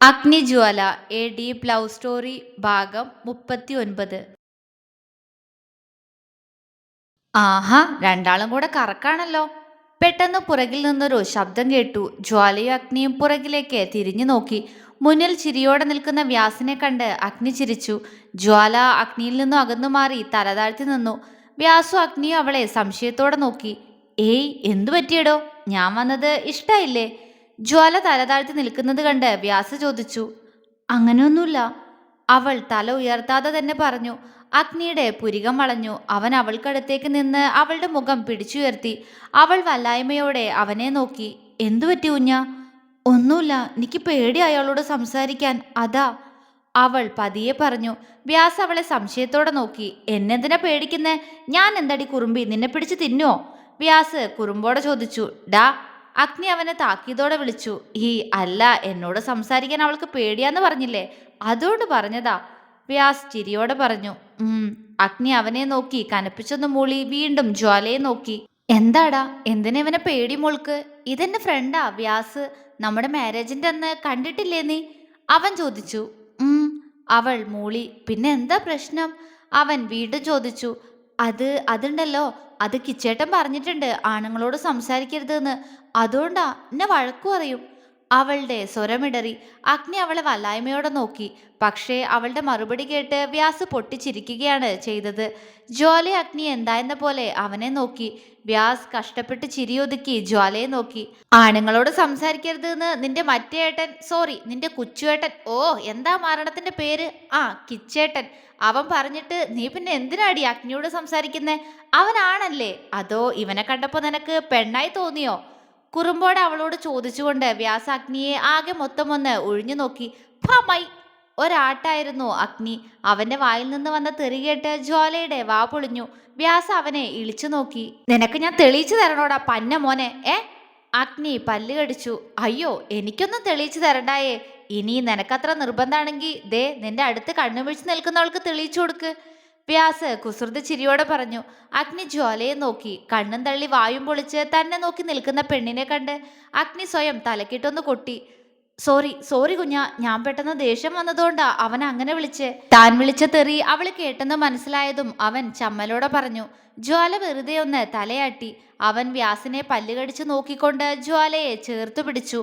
അഗ്നിജ്വാല A deep love story ഭാഗം 39. ആഹാ, രണ്ടാളും കൂടെ കറക്കാണല്ലോ. പെട്ടെന്ന് പുറകിൽ നിന്നൊരു ശബ്ദം കേട്ടു. ജ്വാലയും അഗ്നിയും പുറകിലേക്ക് തിരിഞ്ഞു നോക്കി. മുന്നിൽ ചിരിയോടെ നിൽക്കുന്ന വ്യാസിനെ കണ്ട് അഗ്നി ചിരിച്ചു. ജ്വാല അഗ്നിയിൽ നിന്നും അകന്നു മാറി തലതാഴ്ത്തി നിന്നു. വ്യാസു അഗ്നിയും അവളെ സംശയത്തോടെ നോക്കി. ഏയ്, എന്തു പറ്റിയടോ? ഞാൻ വന്നത് ഇഷ്ടായില്ലേ? ജ്വാല തലതാഴ്ത്തി നിൽക്കുന്നത് കണ്ട് വ്യാസ് ചോദിച്ചു. അങ്ങനെയൊന്നുമില്ല, അവൾ തല ഉയർത്താതെ തന്നെ പറഞ്ഞു. അഗ്നിയുടെ പുരികം വളഞ്ഞു. അവൻ അവൾക്കടുത്തേക്ക് നിന്ന് അവളുടെ മുഖം പിടിച്ചുയർത്തി. അവൾ വല്ലായ്മയോടെ അവനെ നോക്കി. എന്തു പറ്റി കുഞ്ഞ? ഒന്നുമില്ല, എനിക്ക് പേടി അയാളോട് സംസാരിക്കാൻ, അതാ, അവൾ പതിയെ പറഞ്ഞു. വ്യാസ് അവളെ സംശയത്തോടെ നോക്കി. എന്നെന്തിനാ പേടിക്കുന്നേ? ഞാൻ എന്തടി കുറുമ്പി, നിന്നെ പിടിച്ച് തിന്നുവോ? വ്യാസ് കുറുമ്പോടെ ചോദിച്ചു. ഡാ, അഗ്നി അവനെ താക്കീതോടെ വിളിച്ചു. അല്ല, എന്നോട് സംസാരിക്കാൻ അവൾക്ക് പേടിയാന്ന് പറഞ്ഞില്ലേ, അതുകൊണ്ട് പറഞ്ഞതാ, വ്യാസ് ചിരിയോടെ പറഞ്ഞു. അഗ്നി അവനെ നോക്കി കനപ്പിച്ചൊന്ന് മൂളി വീണ്ടും ജ്വാലയെ നോക്കി. എന്താടാ, എന്തിനാ ഇവനെ പേടി മോൾക്ക്? ഇതെന്റെ ഫ്രണ്ടാ വ്യാസ്, നമ്മുടെ മാരേജിന്റെ അന്ന് കണ്ടിട്ടില്ലേ നീ? അവൻ ചോദിച്ചു. അവൾ മൂളി. പിന്നെ എന്താ പ്രശ്നം? അവൻ വീണ്ടും ചോദിച്ചു. അതുണ്ടല്ലോ, അത് കിച്ചേട്ടൻ പറഞ്ഞിട്ടുണ്ട് ആണുങ്ങളോട് സംസാരിക്കരുതെന്ന്, അതുകൊണ്ടാ എന്നെ വഴക്കു പറയും. അവളുടെ സ്വരമിടറി. അഗ്നി അവളെ വല്ലായ്മയോടെ നോക്കി. പക്ഷേ അവളുടെ മറുപടി കേട്ട് വ്യാസ് പൊട്ടിച്ചിരിക്കുകയാണ് ചെയ്തത്. ജ്വാല അഗ്നി എന്തായെന്ന പോലെ അവനെ നോക്കി. വ്യാസ് കഷ്ടപ്പെട്ട് ചിരിയൊതുക്കി ജ്വാലയെ നോക്കി. ആണുങ്ങളോട് സംസാരിക്കരുത് എന്ന് നിന്റെ മറ്റേ ഏട്ടൻ, സോറി നിന്റെ കുച്ചുവേട്ടൻ, എന്താ മാരണത്തിന്റെ പേര്? കിച്ചേട്ടൻ, അവൻ പറഞ്ഞിട്ട് നീ പിന്നെ എന്തിനാടി അഗ്നിയോട് സംസാരിക്കുന്നേ? അവനാണല്ലേ? അതോ ഇവനെ കണ്ടപ്പോ നിനക്ക് പെണ്ണായി തോന്നിയോ? കുറുമ്പോടെ അവളോട് ചോദിച്ചുകൊണ്ട് വ്യാസ് അഗ്നിയെ ആകെ മൊത്തം ഒന്ന് ഒഴിഞ്ഞു നോക്കി. ഫമൈ ഒരാട്ടായിരുന്നു അഗ്നി. അവന്റെ വായിൽ നിന്ന് വന്ന തെറി കേട്ട് ജ്വാലയുടെ വാ പൊളിഞ്ഞു. വ്യാസ് അവനെ ഇളിച്ചു നോക്കി. നിനക്ക് ഞാൻ തെളിയിച്ചു തരണോടാ പന്ന മോനെ. അഗ്നി പല്ല് കടിച്ചു. അയ്യോ, എനിക്കൊന്നും തെളിയിച്ചു തരണ്ടായേ. ഇനി നിനക്കത്ര നിർബന്ധാണെങ്കിൽ ദേ നിന്റെ അടുത്ത് കണ്ണുമിഴിച്ച് നിൽക്കുന്നവൾക്ക് തെളിയിച്ചു കൊടുക്ക്, വ്യാസ് കുസൃതി ചിരിയോടെ പറഞ്ഞു. അഗ്നി ജ്വാലയെ നോക്കി. കണ്ണും തള്ളി വായും പൊളിച്ച് തന്നെ നോക്കി നിൽക്കുന്ന പെണ്ണിനെ കണ്ട് അഗ്നി സ്വയം തലക്കിട്ടൊന്ന് കൊട്ടി. സോറി സോറി കുഞ്ഞ, ഞാൻ പെട്ടെന്ന് ദേഷ്യം വന്നതുകൊണ്ടാ അവൻ അങ്ങനെ വിളിച്ചേ. താൻ വിളിച്ച തെറി അവള് കേട്ടെന്ന് മനസ്സിലായതും അവൻ ചമ്മലോടെ പറഞ്ഞു. ജ്വാല വെറുതെ ഒന്ന് തലയാട്ടി. അവൻ വ്യാസിനെ പല്ലുകടിച്ച് നോക്കിക്കൊണ്ട് ജ്വാലയെ ചേർത്തു പിടിച്ചു.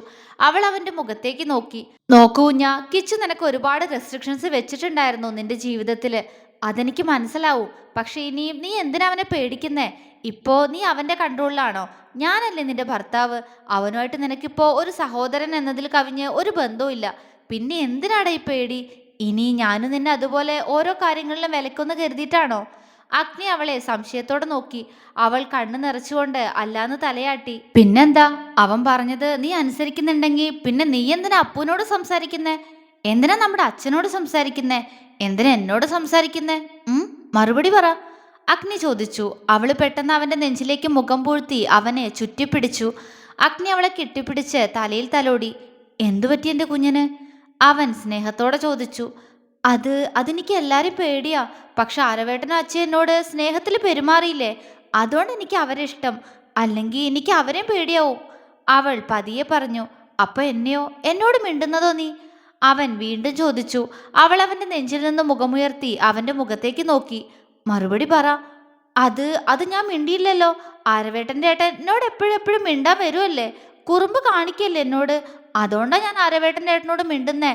അവൾ അവന്റെ മുഖത്തേക്ക് നോക്കി. നോക്കൂ കുഞ്ഞ, കിച്ചു നിനക്ക് ഒരുപാട് റെസ്ട്രിക്ഷൻസ് വെച്ചിട്ടുണ്ടായിരുന്നു നിന്റെ ജീവിതത്തില്, അതെനിക്ക് മനസ്സിലാവും. പക്ഷെ ഇനിയും നീ എന്തിനാ അവനെ പേടിക്കുന്നേ? ഇപ്പോ നീ അവന്റെ കൺട്രോളിലാണോ? ഞാനല്ലേ നിന്റെ ഭർത്താവ്. അവനുമായിട്ട് നിനക്കിപ്പോ ഒരു സഹോദരൻ എന്നതിൽ കവിഞ്ഞ് ഒരു ബന്ധവും ഇല്ല. പിന്നെ എന്തിനാടാ ഈ പേടി? ഇനി ഞാനും നിന്നെ അതുപോലെ ഓരോ കാര്യങ്ങളിലും വിലക്കൊന്ന് കരുതിയിട്ടാണോ? അഗ്നി അവളെ സംശയത്തോടെ നോക്കി. അവൾ കണ്ണു നിറച്ചുകൊണ്ട് അല്ലാന്ന് തലയാട്ടി. പിന്നെന്താ, അവൻ പറഞ്ഞത് നീ അനുസരിക്കുന്നുണ്ടെങ്കിൽ പിന്നെ നീ എന്തിനാ അപ്പുവിനോട് സംസാരിക്കുന്നേ? എന്തിനാ നമ്മുടെ അച്ഛനോട് സംസാരിക്കുന്നേ? എന്തിനാ എന്നോട് സംസാരിക്കുന്നേ? മറുപടി പറ, അഗ്നി ചോദിച്ചു. അവള് പെട്ടെന്ന് അവന്റെ നെഞ്ചിലേക്ക് മുഖം പൂഴ്ത്തി അവനെ ചുറ്റിപ്പിടിച്ചു. അഗ്നി അവളെ കെട്ടിപ്പിടിച്ച് തലയിൽ തലോടി. എന്തു പറ്റി എന്റെ കുഞ്ഞിന്? അവൻ സ്നേഹത്തോടെ ചോദിച്ചു. അതെനിക്ക് എല്ലാരും പേടിയാ. പക്ഷെ ആരവേട്ടനും അച്ഛൻ എന്നോട് സ്നേഹത്തിൽ പെരുമാറിയില്ലേ, അതുകൊണ്ട് എനിക്ക് അവരെ ഇഷ്ടം. അല്ലെങ്കിൽ എനിക്ക് അവരെയും പേടിയാവും, അവൾ പതിയെ പറഞ്ഞു. അപ്പൊ എന്നെയോ? എന്നോട് മിണ്ടുന്നതോ നീ? അവൻ വീണ്ടും ചോദിച്ചു. അവൾ അവന്റെ നെഞ്ചിൽ നിന്ന് മുഖമുയർത്തി അവന്റെ മുഖത്തേക്ക് നോക്കി. മറുപടി പറ. അത് ഞാൻ മിണ്ടിയില്ലല്ലോ. ആരവേട്ടന്റെ ഏട്ടൻ എന്നോട് എപ്പോഴും മിണ്ടാൻ വരുമല്ലേ, കുറുമ്പ് കാണിക്കല്ലേ എന്നോട്, അതുകൊണ്ടാ ഞാൻ ആരവേട്ടന്റെ ഏട്ടനോട് മിണ്ടുന്നേ.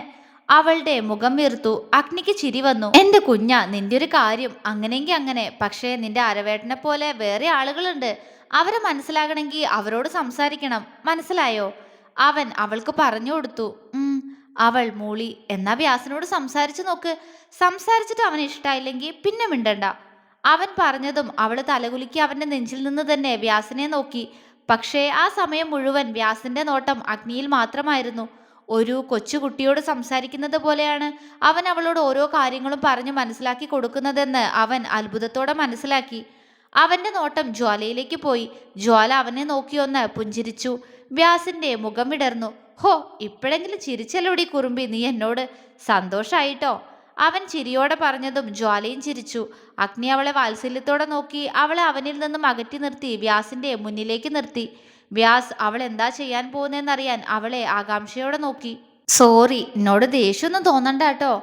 അവളുടെ മുഖം വീർത്തു. അഗ്നിക്ക് ചിരി വന്നു. എന്റെ കുഞ്ഞ, നിന്റെ ഒരു കാര്യം അങ്ങനെയെങ്കിൽ അങ്ങനെ, പക്ഷേ നിന്റെ അരവേട്ടനെ പോലെ വേറെ ആളുകളുണ്ട്. അവരെ മനസ്സിലാകണമെങ്കിൽ അവരോട് സംസാരിക്കണം, മനസ്സിലായോ? അവൻ അവൾക്ക് പറഞ്ഞു കൊടുത്തു. അവൾ മൂളി. എന്നാ വ്യാസിനോട് സംസാരിച്ചു നോക്ക്. സംസാരിച്ചിട്ട് അവന് ഇഷ്ടായില്ലെങ്കിൽ പിന്നെ മിണ്ടണ്ട. അവൻ പറഞ്ഞതും അവള് തലകുലുക്കി അവന്റെ നെഞ്ചിൽ നിന്ന് തന്നെ വ്യാസിനെ നോക്കി. പക്ഷേ ആ സമയം മുഴുവൻ വ്യാസിന്റെ നോട്ടം അഗ്നിയിൽ മാത്രമായിരുന്നു. ഒരു കൊച്ചുകുട്ടിയോട് സംസാരിക്കുന്നത് പോലെയാണ് അവൻ അവളോട് ഓരോ കാര്യങ്ങളും പറഞ്ഞു മനസ്സിലാക്കി കൊടുക്കുന്നതെന്ന് അവൻ അത്ഭുതത്തോടെ മനസ്സിലാക്കി. അവന്റെ നോട്ടം ജ്വാലയിലേക്ക് പോയി. ജ്വാല അവനെ നോക്കിയൊന്ന് പുഞ്ചിരിച്ചു. വ്യാസിന്റെ മുഖം വിടർന്നു. ഹോ, ഇപ്പോഴെങ്കിലും ചിരിച്ചല്ലോടി കുറുമ്പി നീ എന്നോട്, സന്തോഷായിട്ടോ? അവൻ ചിരിയോടെ പറഞ്ഞതും ജ്വാലയും ചിരിച്ചു. അഗ്നി അവളെ വാത്സല്യത്തോടെ നോക്കി. അവളെ അവനിൽ നിന്നും അകറ്റി നിർത്തി വ്യാസിന്റെ മുന്നിലേക്ക് നിർത്തി. വ്യാസ് അവൾ എന്താ ചെയ്യാൻ പോകുന്നതെന്നറിയാൻ അവളെ ആകാംക്ഷയോടെ നോക്കി. സോറി, എന്നോട് ദേഷ്യമൊന്നും തോന്നണ്ട കേട്ടോ.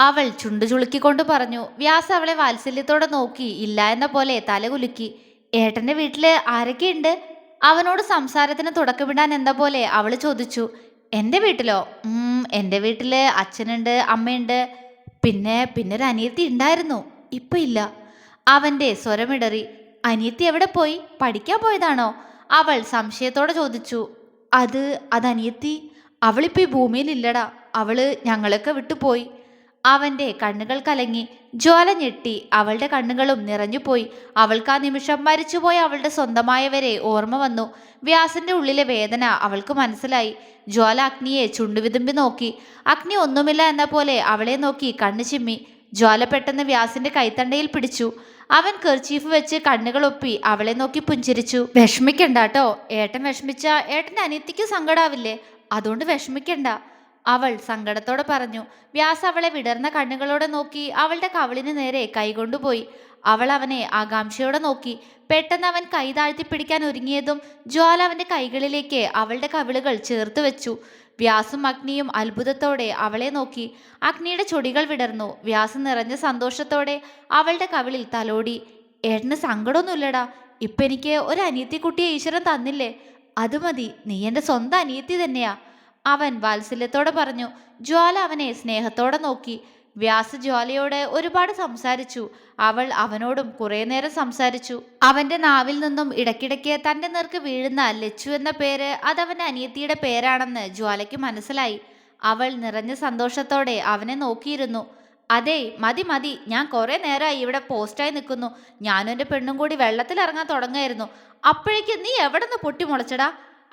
അവൾ ചുണ്ടു ചുളുക്കിക്കൊണ്ട് പറഞ്ഞു. വ്യാസ് അവളെ വാത്സല്യത്തോടെ നോക്കി ഇല്ല എന്ന പോലെ തലകുലുക്കി. ഏട്ടന്റെ വീട്ടില് ആരൊക്കെയുണ്ട്? അവനോട് സംസാരത്തിന് തുടക്കമിടാൻ എന്ന പോലെ അവൾ ചോദിച്ചു. എൻ്റെ വീട്ടിലോ? എൻ്റെ വീട്ടില് അച്ഛനുണ്ട്, അമ്മയുണ്ട്, പിന്നെ ഒരു അനിയത്തി ഉണ്ടായിരുന്നു, ഇപ്പൊ ഇല്ല. അവന്റെ സ്വരമിടറി. അനിയത്തി എവിടെ പോയി? പഠിക്കാൻ പോയതാണോ? അവൾ സംശയത്തോടെ ചോദിച്ചു. അത് അതനിയത്തി, അവളിപ്പോ ഈ ഭൂമിയിലില്ലടാ. അവള് ഞങ്ങളൊക്കെ വിട്ടുപോയി. അവന്റെ കണ്ണുകൾ കലങ്ങി. ജ്വാല ഞെട്ടി. അവളുടെ കണ്ണുകളും നിറഞ്ഞുപോയി. അവൾക്ക് ആ നിമിഷം മരിച്ചുപോയ അവളുടെ സ്വന്തമായവരെ ഓർമ്മ വന്നു. വ്യാസിന്റെ ഉള്ളിലെ വേദന അവൾക്ക് മനസ്സിലായി. ജ്വാല അഗ്നിയെ ചുണ്ടുവിതുമ്പി നോക്കി. അഗ്നി ഒന്നുമില്ല എന്ന പോലെ അവളെ നോക്കി കണ്ണു ചിമ്മി. ജ്വാല പെട്ടെന്ന് വ്യാസിന്റെ കൈത്തണ്ടയിൽ പിടിച്ചു. അവൻ കർച്ചീഫ് വെച്ച് കണ്ണുകൾ ഒപ്പി അവളെ നോക്കി പുഞ്ചിരിച്ചു. വിഷമിക്കണ്ട കേട്ടോ. ഏട്ടൻ വിഷമിച്ച ഏട്ടന്റെ അനിയത്തിക്ക് സങ്കടാവില്ലേ? അതുകൊണ്ട് വിഷമിക്കണ്ട, അവൾ സങ്കടത്തോടെ പറഞ്ഞു. വ്യാസ് അവളെ വിടർന്ന കണ്ണുകളോടെ നോക്കി അവളുടെ കവിളിന് നേരെ കൈകൊണ്ടുപോയി. അവൾ അവനെ ആകാംക്ഷയോടെ നോക്കി. പെട്ടെന്ന് അവൻ കൈ താഴ്ത്തി പിടിക്കാൻ ഒരുങ്ങിയതും ജ്വാല അവന്റെ കൈകളിലേക്ക് അവളുടെ കവിളുകൾ ചേർത്ത് വെച്ചു. വ്യാസും അഗ്നിയും അത്ഭുതത്തോടെ അവളെ നോക്കി. അഗ്നിയുടെ ചൊടികൾ വിടർന്നു. വ്യാസ് നിറഞ്ഞ സന്തോഷത്തോടെ അവളുടെ കവിളിൽ തലോടി. ഏട്ടന് സങ്കടമൊന്നുമില്ലടാ. ഇപ്പൊ എനിക്ക് ഒരു അനിയത്തിക്കുട്ടിയെ ഈശ്വരൻ തന്നില്ലേ, അത് മതി. നീ എൻ്റെ സ്വന്തം അനിയത്തി തന്നെയാ, അവൻ വാത്സല്യത്തോടെ പറഞ്ഞു. ജ്വാല അവനെ സ്നേഹത്തോടെ നോക്കി. വ്യാസ് ജ്വാലയോട് ഒരുപാട് സംസാരിച്ചു. അവൾ അവനോടും കുറെ നേരം സംസാരിച്ചു. അവന്റെ നാവിൽ നിന്നും ഇടയ്ക്കിടയ്ക്ക് തന്റെ നേർക്ക് വീഴുന്ന ലച്ചു എന്ന പേര് അതവന്റെ അനിയത്തിയുടെ പേരാണെന്ന് ജ്വാലയ്ക്ക് മനസ്സിലായി. അവൾ നിറഞ്ഞ സന്തോഷത്തോടെ അവനെ നോക്കിയിരുന്നു. അതെ, മതി മതി, ഞാൻ കുറെ നേരമായി ഇവിടെ പോസ്റ്റായി നിൽക്കുന്നു. ഞാനും എൻ്റെ പെണ്ണും കൂടി വെള്ളത്തിലിറങ്ങാൻ തുടങ്ങായിരുന്നു. അപ്പോഴേക്ക് നീ എവിടെ നിന്ന് പൊട്ടിമുളച്ചടാ?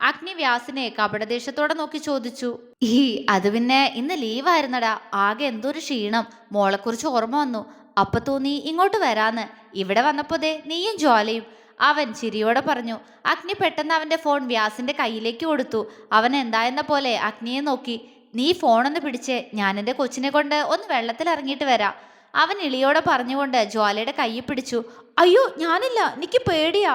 അഗ്നി വ്യാസിനെ കപടദേശത്തോടെ നോക്കി ചോദിച്ചു. അത് പിന്നെ ഇന്ന് ലീവായിരുന്നടാ. ആകെ എന്തൊരു ക്ഷീണം. മോളെക്കുറിച്ച് ഓർമ്മ വന്നു. അപ്പൊ തോന്നി ഇങ്ങോട്ട് വരാന്ന്. ഇവിടെ വന്നപ്പോ ദേ നീയും ജ്വാലയും, അവൻ ചിരിയോടെ പറഞ്ഞു. അഗ്നി പെട്ടെന്ന് അവന്റെ ഫോൺ വ്യാസിന്റെ കയ്യിലേക്ക് കൊടുത്തു. അവൻ എന്തായെന്ന പോലെ അഗ്നിയെ നോക്കി. നീ ഫോണൊന്ന് പിടിച്ചേ, ഞാൻ എൻ്റെ കൊച്ചിനെ കൊണ്ട് ഒന്ന് വെള്ളത്തിൽ ഇറങ്ങിയിട്ട് വരാം, അവൻ ഇളിയോടെ പറഞ്ഞുകൊണ്ട് ജ്വാലയുടെ കൈ പിടിച്ചു. അയ്യോ ഞാനില്ല, എനിക്ക് പേടിയാ,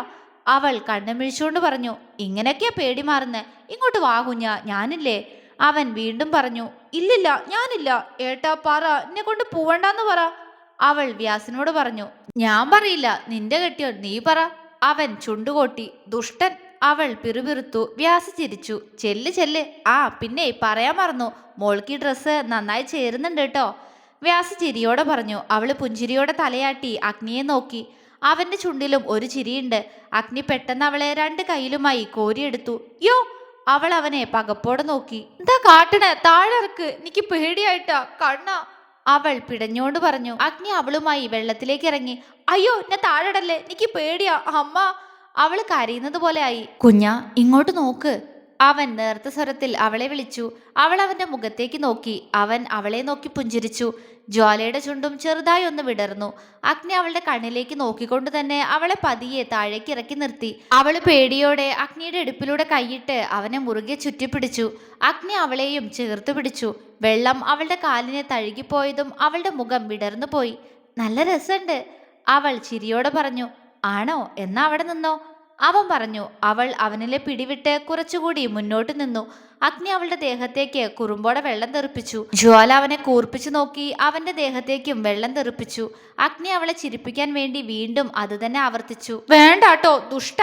അവൾ കണ്ണുമിഴിച്ചുകൊണ്ട് പറഞ്ഞു. ഇങ്ങനെയൊക്കെയാ പേടി മാറുന്നേ. ഇങ്ങോട്ട് വാ കുഞ്ഞ, ഞാനില്ലേ, അവൻ വീണ്ടും പറഞ്ഞു. ഇല്ലില്ല, ഞാനില്ല. ഏട്ടാ പറ, എന്നെ കൊണ്ട് പോവണ്ടെന്ന് പറ, അവൾ വ്യാസിനോട് പറഞ്ഞു. ഞാൻ പറയില്ല, നിന്റെ കെട്ടിയോ, നീ പറ, അവൻ ചുണ്ടുകൊട്ടി. ദുഷ്ടൻ, അവൾ പിറുപിറുത്തു. വ്യാസ് ചിരിച്ചു. ചെല്ല് ചെല്ല്. ആ പിന്നെ പറയാൻ മറന്നു, മോൾക്ക് ഈ ഡ്രസ്സ് നന്നായി ചേരുന്നുണ്ട് കേട്ടോ, വ്യാസ് ചിരിയോടെ പറഞ്ഞു. അവള് പുഞ്ചിരിയോടെ തലയാട്ടി അഗ്നിയെ നോക്കി. അവന്റെ ചുണ്ടിലും ഒരു ചിരിയുണ്ട്. അഗ്നി പെട്ടെന്ന് അവളെ രണ്ട് കൈയിലുമായി കോരിയെടുത്തു. യോ, അവൾ അവനെ പകപ്പോടെ നോക്കി. എന്താ കാട്ടണേ? താഴെ ഇറക്ക്, എനിക്ക് പേടിയായിട്ടാ കണ്ണ, അവൾ പിടഞ്ഞോണ്ട് പറഞ്ഞു. അഗ്നി അവളുമായി വെള്ളത്തിലേക്ക് ഇറങ്ങി. അയ്യോ എന്നെ താഴെടല്ലേ, എനിക്ക് പേടിയാ അമ്മ, അവള് കരയുന്നത് പോലെ ആയി. കുഞ്ഞ ഇങ്ങോട്ട് നോക്ക്, അവൻ നേർത്ത സ്വരത്തിൽ അവളെ വിളിച്ചു. അവൾ അവന്റെ മുഖത്തേക്ക് നോക്കി. അവൻ അവളെ നോക്കി പുഞ്ചിരിച്ചു. ജ്വാലയുടെ ചുണ്ടും ചെറുതായി ഒന്ന് വിടർന്നു. അഗ്നി അവളുടെ കണ്ണിലേക്ക് നോക്കിക്കൊണ്ട് തന്നെ അവളെ പതിയെ താഴേക്ക് ഇറക്കി നിർത്തി. അവള് പേടിയോടെ അഗ്നിയുടെ ഇടുപ്പിലൂടെ കൈയിട്ട് അവനെ മുറുകെ ചുറ്റിപ്പിടിച്ചു. അഗ്നി അവളെയും ചേർത്ത് പിടിച്ചു. വെള്ളം അവളുടെ കാലിനെ തഴുകിപ്പോയതും അവളുടെ മുഖം വിടർന്നു പോയി. നല്ല രസമുണ്ട്, അവൾ ചിരിയോടെ പറഞ്ഞു. ആണോ? എന്നാ അവിടെ നിന്നോ, അവൻ പറഞ്ഞു. അവൾ അവനിലെ പിടിവിട്ട് കുറച്ചുകൂടി മുന്നോട്ട് നിന്നു. അഗ്നി അവളുടെ ദേഹത്തേക്ക് കുറുമ്പോടെ വെള്ളം തെറിപ്പിച്ചു. ജ്വാല അവനെ കൂർപ്പിച്ചു നോക്കി അവന്റെ ദേഹത്തേക്കും വെള്ളം തെറിപ്പിച്ചു. അഗ്നി അവളെ ചിരിപ്പിക്കാൻ വേണ്ടി വീണ്ടും അത് തന്നെ ആവർത്തിച്ചു. വേണ്ടാട്ടോ ദുഷ്ട,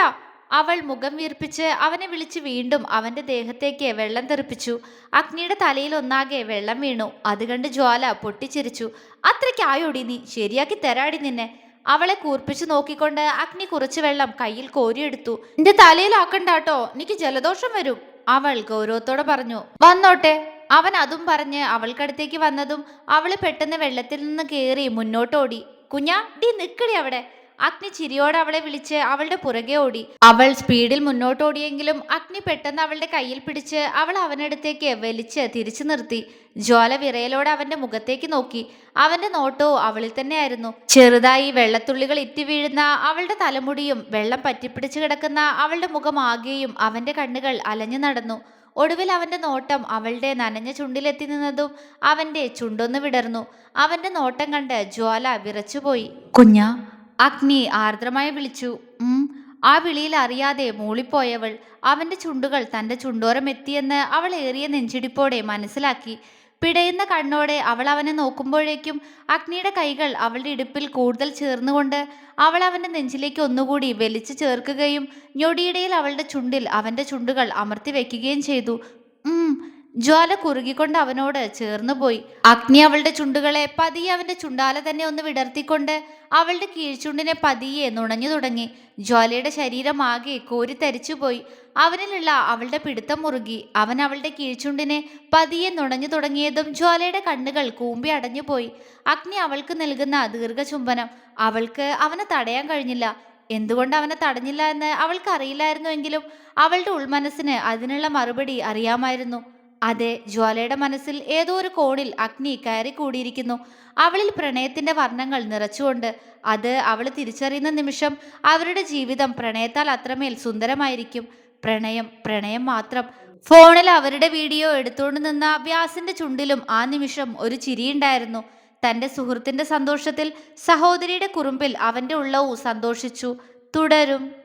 അവൾ മുഖം വീർപ്പിച്ച് അവനെ വിളിച്ച് വീണ്ടും അവന്റെ ദേഹത്തേക്ക് വെള്ളം തെറിപ്പിച്ചു. അഗ്നിയുടെ തലയിൽ ഒന്നാകെ വെള്ളം വീണു. അത് കണ്ട് ജ്വാല പൊട്ടിച്ചിരിച്ചു. അത്രയ്ക്കായോടി നീ, ശരിയാക്കി തരാടി നിന്നെ, അവളെ കൂർപ്പിച്ചു നോക്കിക്കൊണ്ട് അഗ്നി കുറച്ച് വെള്ളം കയ്യിൽ കോരിയെടുത്തു. എന്റെ തലയിലാക്കണ്ടാട്ടോ, എനിക്ക് ജലദോഷം വരും, അവൾ ഗൗരവത്തോടെ പറഞ്ഞു. വന്നോട്ടെ, അവൻ അതും പറഞ്ഞ് അവൾക്കടുത്തേക്ക് വന്നതും അവള് പെട്ടെന്ന് വെള്ളത്തിൽ നിന്ന് കയറി മുന്നോട്ടോടി. കുഞ്ഞാ ഡി നിക്കടി അവിടെ, അഗ്നി ചിരിയോടെ അവളെ വിളിച്ച് അവളുടെ പുറകെ ഓടി. അവൾ സ്പീഡിൽ മുന്നോട്ടോടിയെങ്കിലും അഗ്നി പെട്ടെന്ന് അവളുടെ കയ്യിൽ പിടിച്ച് അവൾ അവനടുത്തേക്ക് വലിച്ച് തിരിച്ചു നിർത്തി. ജ്വാല വിറയലോടെ അവന്റെ മുഖത്തേക്ക് നോക്കി. അവന്റെ നോട്ടവും അവളിൽ തന്നെയായിരുന്നു. ചെറുതായി വെള്ളത്തുള്ളികൾ ഇറ്റി വീഴുന്ന അവളുടെ തലമുടിയും വെള്ളം പറ്റിപ്പിടിച്ചു കിടക്കുന്ന അവളുടെ മുഖം ആകെയും അവന്റെ കണ്ണുകൾ അലഞ്ഞു നടന്നു. ഒടുവിൽ അവന്റെ നോട്ടം അവളുടെ നനഞ്ഞ ചുണ്ടിലെത്തി നിന്നതും അവന്റെ ചുണ്ടൊന്ന് വിടർന്നു. അവന്റെ നോട്ടം കണ്ട് ജ്വാല വിറച്ചുപോയി. കുഞ്ഞാ, അഗ്നി ആർദ്രമായി വിളിച്ചു. ആ വിളിയിൽ അറിയാതെ മൂളിപ്പോയവൾ അവന്റെ ചുണ്ടുകൾ തന്റെ ചുണ്ടോരം എത്തിയെന്ന് അവൾ ഏറിയ നെഞ്ചിടിപ്പോടെ മനസ്സിലാക്കി. പിടയുന്ന കണ്ണോടെ അവൾ അവനെ നോക്കുമ്പോഴേക്കും അഗ്നിയുടെ കൈകൾ അവളുടെ ഇടുപ്പിൽ കൂടുതൽ ചേർന്നുകൊണ്ട് അവൾ അവന്റെ നെഞ്ചിലേക്ക് ഒന്നുകൂടി വലിച്ചു ചേർക്കുകയും ഞൊടിയിടയിൽ അവളുടെ ചുണ്ടിൽ അവന്റെ ചുണ്ടുകൾ അമർത്തി വെക്കുകയും ചെയ്തു. ഉം ജ്വാല കുറുകിക്കൊണ്ട് അവനോട് ചേർന്നുപോയി. അഗ്നി അവളുടെ ചുണ്ടുകളെ പതിയെ അവന്റെ ചുണ്ടാല തന്നെ ഒന്ന് വിടർത്തിക്കൊണ്ട് അവളുടെ കീഴ്ചുണ്ടിനെ പതിയെ നുണഞ്ഞു തുടങ്ങി. ജ്വാലയുടെ ശരീരം ആകെ കോരിത്തരിച്ചുപോയി. അവനിലുള്ള അവളുടെ പിടുത്തം മുറുകി. അവൻ അവളുടെ കീഴ്ചുണ്ടിനെ പതിയെ നുണഞ്ഞു തുടങ്ങിയതും ജ്വാലയുടെ കണ്ണുകൾ കൂമ്പി അടഞ്ഞുപോയി. അഗ്നി അവൾക്ക് നൽകുന്ന ദീർഘചുംബനം അവൾക്ക് അവനെ തടയാൻ കഴിഞ്ഞില്ല. എന്തുകൊണ്ട് അവനെ തടഞ്ഞില്ല എന്ന് അവൾക്ക് അറിയില്ലായിരുന്നുവെങ്കിലും അവളുടെ ഉൾമനസ്സിന് അതിനുള്ള മറുപടി അറിയാമായിരുന്നു. അതെ, ജ്വാലയുടെ മനസ്സിൽ ഏതോ ഒരു കോണിൽ അഗ്നി കയറി കൂടിയിരിക്കുന്നു. അവളിൽ പ്രണയത്തിന്റെ വർണ്ണങ്ങൾ നിറച്ചുകൊണ്ട്. അത് അവൾ തിരിച്ചറിയുന്ന നിമിഷം അവരുടെ ജീവിതം പ്രണയത്താൽ അത്രമേൽ സുന്ദരമായിരിക്കും. പ്രണയം, പ്രണയം മാത്രം. ഫോണിൽ അവരുടെ വീഡിയോ എടുത്തുകൊണ്ട് നിന്ന വ്യാസിന്റെ ചുണ്ടിലും ആ നിമിഷം ഒരു ചിരിയുണ്ടായിരുന്നു. തന്റെ സുഹൃത്തിന്റെ സന്തോഷത്തിൽ, സഹോദരിയുടെ കുറുമ്പിൽ അവന്റെ ഉള്ളവും സന്തോഷിച്ചു. തുടരും.